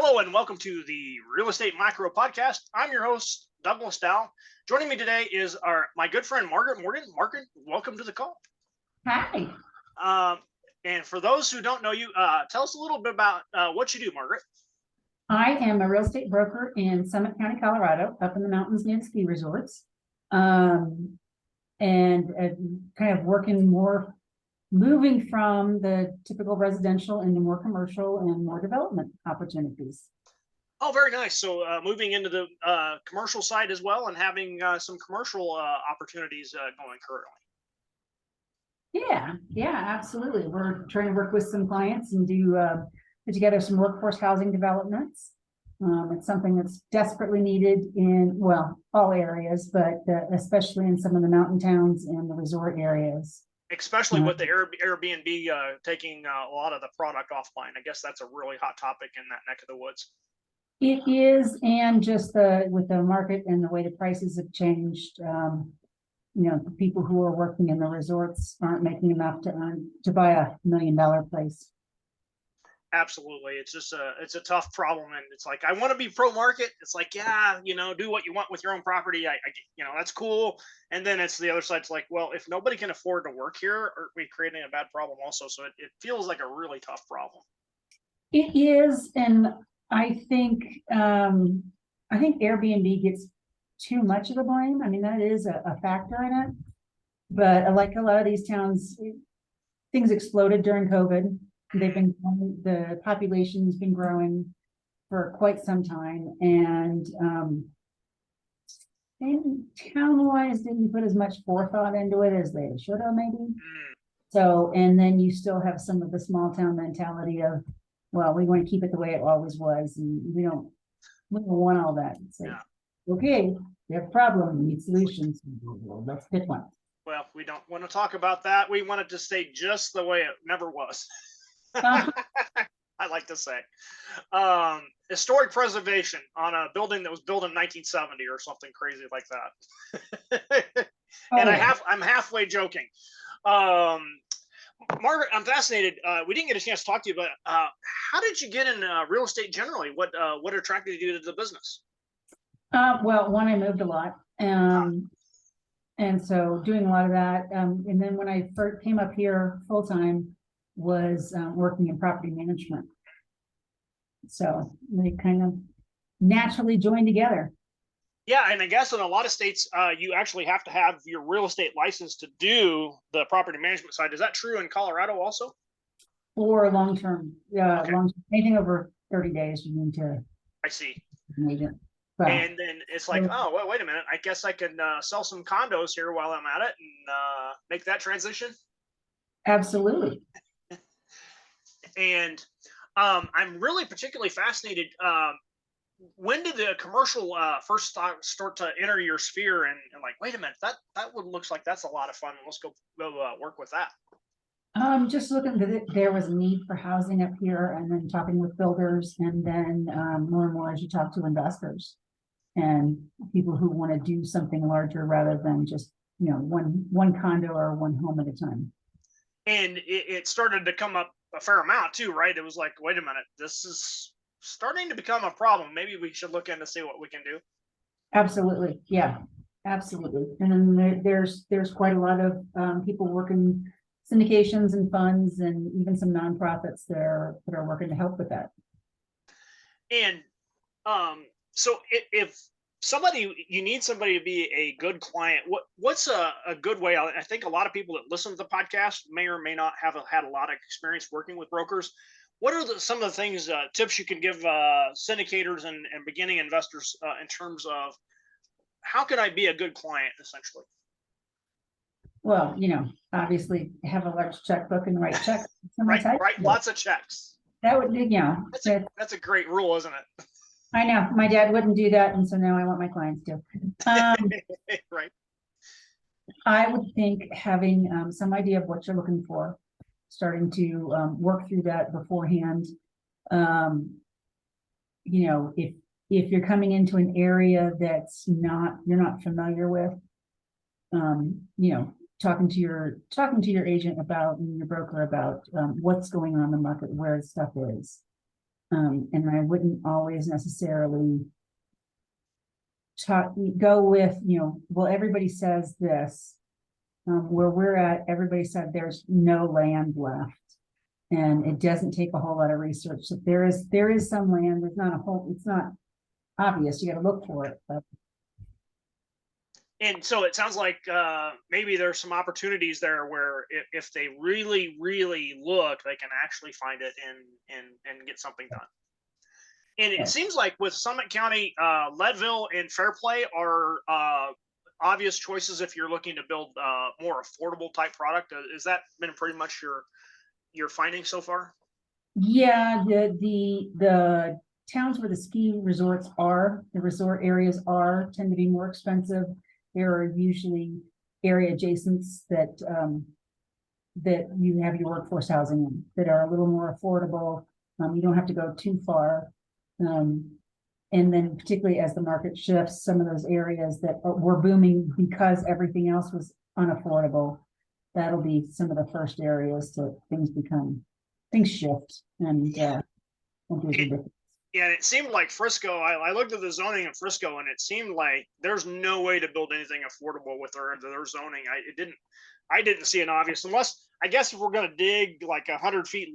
Hello and welcome to the Real Estate Macro Podcast. I'm your host, Douglas Dow. Joining me today is my good friend Margaret Morgan. Margaret, welcome to the call. Hi. And for those who don't know you, tell us a little bit about what you do, Margaret. I am a real estate broker in Summit County, Colorado, up in the mountains near ski resorts. And kind of moving from the typical residential into more commercial and more development opportunities. Oh, very nice. So moving into the commercial side as well and having some commercial opportunities going currently. Yeah, absolutely. We're trying to work with some clients and put together some workforce housing developments. It's something that's desperately needed in, all areas, but especially in some of the mountain towns and the resort areas. Especially with the Airbnb taking a lot of the product offline. I guess that's a really hot topic in that neck of the woods. It is, and just with the market and the way the prices have changed, the people who are working in the resorts aren't making enough to buy $1 million place. Absolutely. It's just it's a tough problem. And it's like, I want to be pro market. It's like, yeah, do what you want with your own property. I that's cool. And then it's the other side. It's like, well, if nobody can afford to work here, are we creating a bad problem also? So it feels like a really tough problem. It is. And I think Airbnb gets too much of the blame. I mean, that is a factor in it. But like a lot of these towns, things exploded during COVID. The population's been growing for quite some time, and town-wise didn't put as much forethought into it as they should have, maybe. So, and then you still have some of the small town mentality of, well, we want to keep it the way it always was, and we don't want all that. It's like, okay, we have a problem, we need solutions. Well, let's pick one. Well, we don't want to talk about that. We want it to stay just the way it never was. I like to say historic preservation on a building that was built in 1970 or something crazy like that. I'm halfway joking. Margaret, I'm fascinated. We didn't get a chance to talk to you, but how did you get in real estate generally? What attracted you to the business? Well, one, I moved a lot, and so doing a lot of that. And then when I first came up here full time, was working in property management. So they kind of naturally joined together. Yeah, and I guess in a lot of states, you actually have to have your real estate license to do the property management side. Is that true in Colorado also? Or long-term, Okay. Anything over 30 days, you need to. I see. Agent. And then it's like, oh, wait a minute. I guess I can sell some condos here while I'm at it and make that transition. Absolutely. And I'm really particularly fascinated. When did the commercial first start to enter your sphere? And like, wait a minute, that looks like that's a lot of fun. Let's go work with that. Just looking that there was a need for housing up here, and then talking with builders, and then more and more as you talk to investors and people who want to do something larger rather than just one condo or one home at a time. And it started to come up a fair amount too, right? It was like, wait a minute, this is starting to become a problem. Maybe we should look in to see what we can do. Absolutely. Yeah, absolutely. And then there's quite a lot of people working syndications and funds, and even some nonprofits that are working to help with that. And so if you need somebody to be a good client, what's a good way? I think a lot of people that listen to the podcast may or may not have had a lot of experience working with brokers. What are some of the things, tips you can give syndicators and beginning investors in terms of how can I be a good client, essentially? Well, obviously have a large checkbook and write checks. Right. Lots of checks. That would be, that's a great rule, isn't it? I know my dad wouldn't do that, and so now I want my clients to. Right. I would think having some idea of what you're looking for, starting to work through that beforehand. If you're coming into an area that's you're not familiar with, talking to your agent about, and your broker about what's going on in the market, where stuff is. And I wouldn't always necessarily go with, well, everybody says this. Where we're at, everybody said there's no land left. And it doesn't take a whole lot of research. So there is some land. There's not a whole, it's not obvious. You got to look for it. But And so it sounds like maybe there's some opportunities there where if they really, really look, they can actually find it and get something done. And it seems like with Summit County, Leadville and Fairplay are obvious choices if you're looking to build more affordable type product. Has that been pretty much your finding so far? yeah, the towns where the ski resorts are, the resort areas are, tend to be more expensive. There are usually area adjacents that you have your workforce housing in that are a little more affordable. You don't have to go too far. And then particularly as the market shifts, some of those areas that were booming because everything else was unaffordable, that'll be some of the first areas to things shift and Yeah, and it seemed like Frisco. I looked at the zoning in Frisco, and it seemed like there's no way to build anything affordable with their zoning. I didn't see an obvious, unless I guess if we're going to dig like 100 feet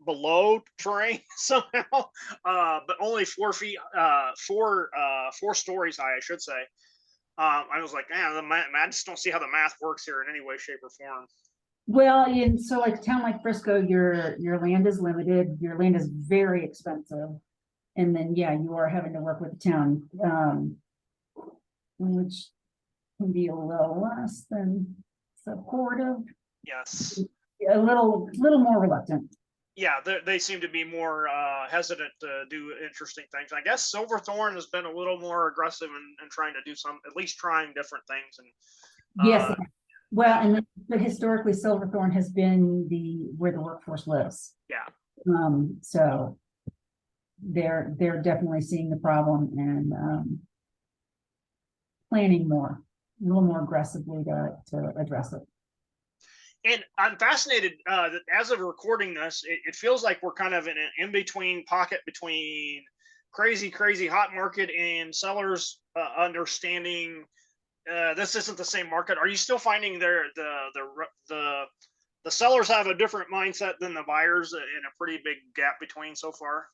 below terrain somehow, but only 4 feet, four stories high, I should say. I was like, man, I just don't see how the math works here in any way, shape, or form. well, and so like a town like Frisco, your land is limited, your land is very expensive. And then, yeah, you are having to work with the town, which can be a little less than supportive. Yes. A little more reluctant. Yeah, they seem to be more hesitant to do interesting things. I guess Silverthorne has been a little more aggressive in trying to do at least trying different things. And yes, well, and but historically, Silverthorne has been where the workforce lives. Yeah. So they're definitely seeing the problem and planning a little more aggressively to address it. And I'm fascinated that as of recording this, it feels like we're kind of in an in-between pocket between crazy hot market and sellers understanding this isn't the same market. Are you still finding the sellers have a different mindset than the buyers, and a pretty big gap between so far?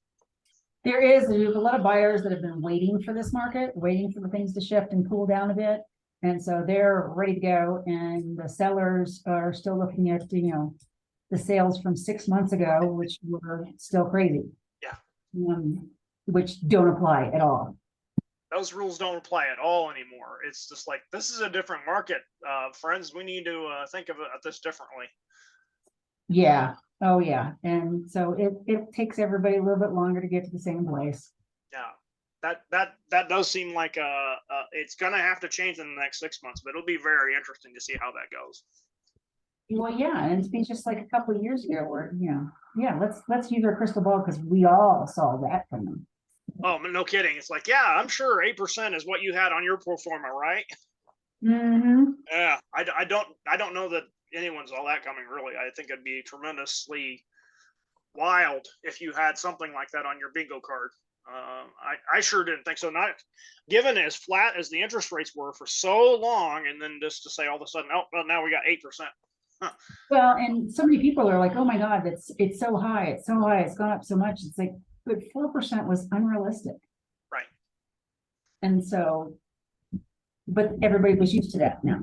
There's a lot of buyers that have been waiting for this market, waiting for the things to shift and cool down a bit. And so they're ready to go. And the sellers are still looking at, the sales from 6 months ago, which were still crazy. Yeah. Which don't apply at all. Those rules don't apply at all anymore. It's just like, this is a different market, friends. We need to think of this differently. Yeah. Oh yeah. And so it takes everybody a little bit longer to get to the same place. Yeah. That does seem like it's gonna have to change in the next 6 months, but it'll be very interesting to see how that goes. Well, yeah, and it's been just like a couple of years ago where, yeah, let's use our crystal ball because we all saw that coming. Oh, no kidding. It's like, yeah, I'm sure 8% is what you had on your pro forma, right? Mm-hmm. Yeah, I don't know that anyone's all that coming, really. I think it'd be tremendously wild if you had something like that on your bingo card. I sure didn't think so. Not given as flat as the interest rates were for so long, and then just to say all of a sudden, oh, well, now we got 8%. Huh. Well, and so many people are like, oh my God, it's so high, it's gone up so much. It's like, but 4% was unrealistic. Right. And so, but everybody was used to that now.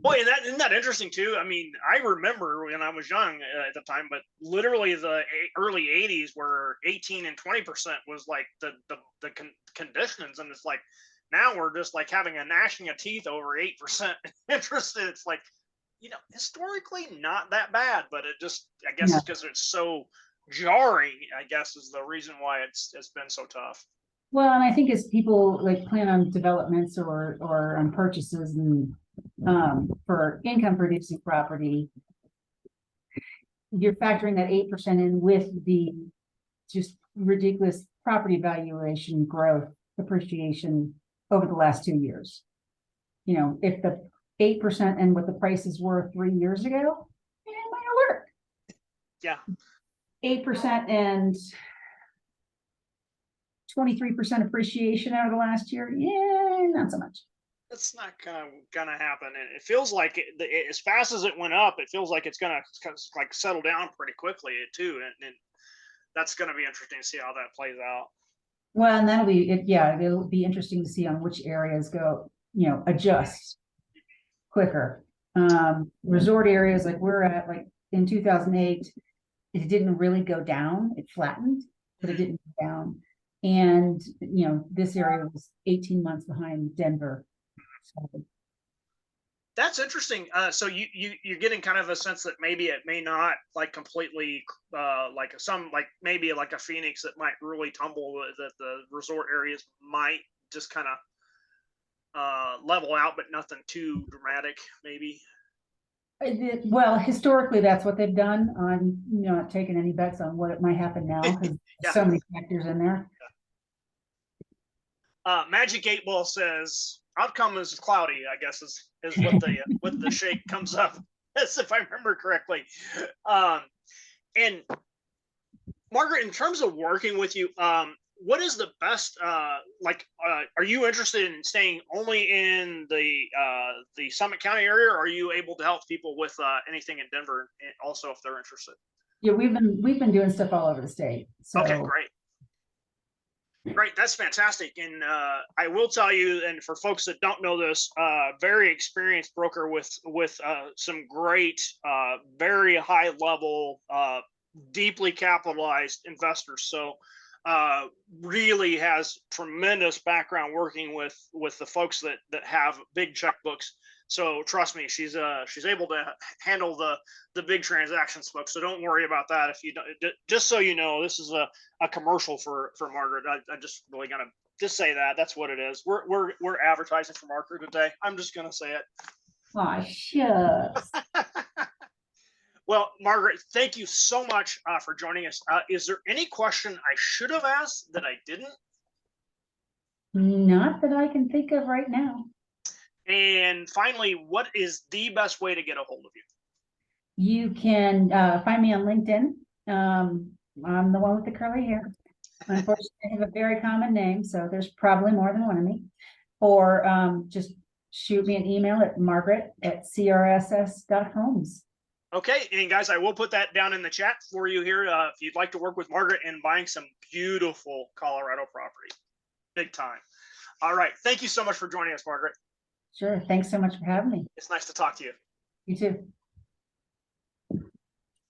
Boy, and isn't that interesting too? I mean, I remember when I was young at the time, but literally the early 80s where 18 and 20% was like the conditions. And it's like, now we're just like having a gnashing of teeth over 8% interest. It's like, historically not that bad, but it just, I guess it's because it's so jarring, I guess is the reason why it's been so tough. Well, and I think as people like plan on developments or on purchases and for income producing property, you're factoring that 8% in with the just ridiculous property valuation growth appreciation over the last 2 years. If the 8% and what the prices were 3 years ago, it might not work. Yeah. 8% and 23% appreciation out of the last year. Yeah, not so much. That's not gonna happen. And it feels like as fast as it went up, it feels like it's gonna like settle down pretty quickly too. And that's gonna be interesting to see how that plays out. Well, and that'll be it. Yeah, it'll be interesting to see on which areas go, adjust quicker. Resort areas like we're at, like in 2008, it didn't really go down. It flattened, but it didn't go down. And, this area was 18 months behind Denver. So, That's interesting. So you're getting kind of a sense that maybe it may not like completely like maybe like a Phoenix that might really tumble, that the resort areas might just kind of level out, but nothing too dramatic, maybe. well, historically, that's what they've done. I'm not taking any bets on what it might happen now because Yeah. so many factors in there. Magic 8 Ball says outcome is cloudy, I guess is what the what the shake comes up as, if I remember correctly. And Margaret, in terms of working with you, what is the best are you interested in staying only in the Summit County area, or are you able to help people with anything in Denver also if they're interested? Yeah, we've been doing stuff all over the state. So okay, great, that's fantastic. And I will tell you, and for folks that don't know this, very experienced broker with some great very high level deeply capitalized investors. So really has tremendous background working with the folks that have big checkbooks. So trust me, she's able to handle the big transactions, folks. So don't worry about that. If you don't, just so you know, this is a commercial for Margaret. I just really gotta just say that's what it is. We're advertising for Margaret today. I'm just gonna say it. Oh, shucks. Well, Margaret, thank you so much for joining us. Is there any question I should have asked that I didn't? Not that I can think of right now. And finally, what is the best way to get a hold of you? You can find me on LinkedIn. I'm the one with the curly hair. Unfortunately, I have a very common name, so there's probably more than one of me. Or just shoot me an email at margaret@crss.homes. Okay, and guys, I will put that down in the chat for you here if you'd like to work with Margaret in buying some beautiful Colorado property. Big time. All right, thank you so much for joining us, Margaret. Sure, thanks so much for having me. It's nice to talk to you. You too.